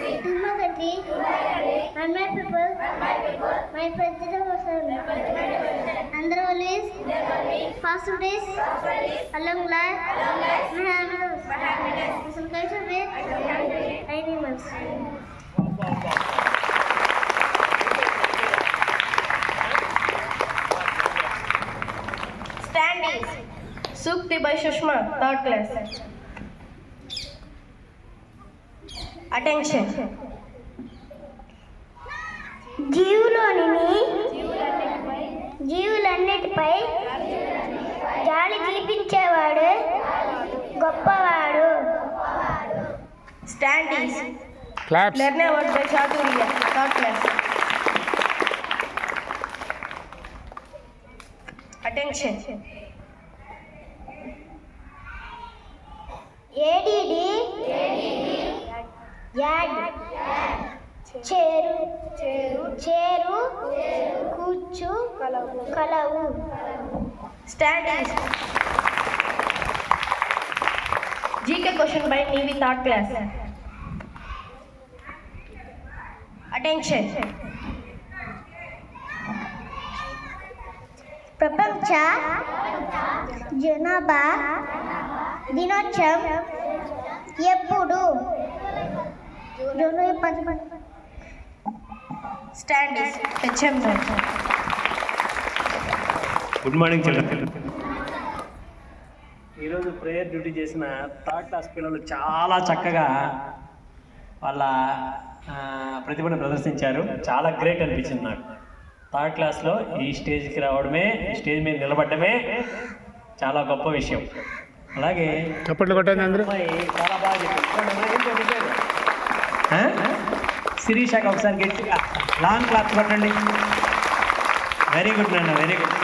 to my country, and my people, my president was and there always fast days, along life, my happiness, some culture with animals. Standing. Sukti by Shushma, third class. Attention. జీవులన్నిటిపై జాలి చూపించేవాడు గొప్పవాడు. Standing. Claps. Learn about the Chaturya, third class. Attention. ADD add చేరు చేరు కూర్చు కలవు. Standing. GK question by Nevi, third class. Attention. ప్రపంచ జనాభా దినోత్సవం ఎప్పుడు? July 10. Standing. HM. Good morning children. ఈరోజు ప్రేయర్ డ్యూటీ చేసిన థర్డ్ క్లాస్ పిల్లలు చాలా చక్కగా వాళ్ళ ప్రతిభను ప్రదర్శించారు. చాలా గ్రేట్ అనిపించింది నాకు. థర్డ్ క్లాస్లో ఈ స్టేజ్కి రావడమే, ఈ స్టేజ్ మీద నిలబడమే చాలా గొప్ప విషయం. అలాగే చప్పట్లు కొట్టండి అందరూ. అమ్మాయి చాలా బాగా చెప్పారు. శిరీషాకి ఒకసారి గట్టిగా లాంగ్ క్లాస్ కొట్టండి. వెరీ గుడ్ నాన్న, వెరీ గుడ్.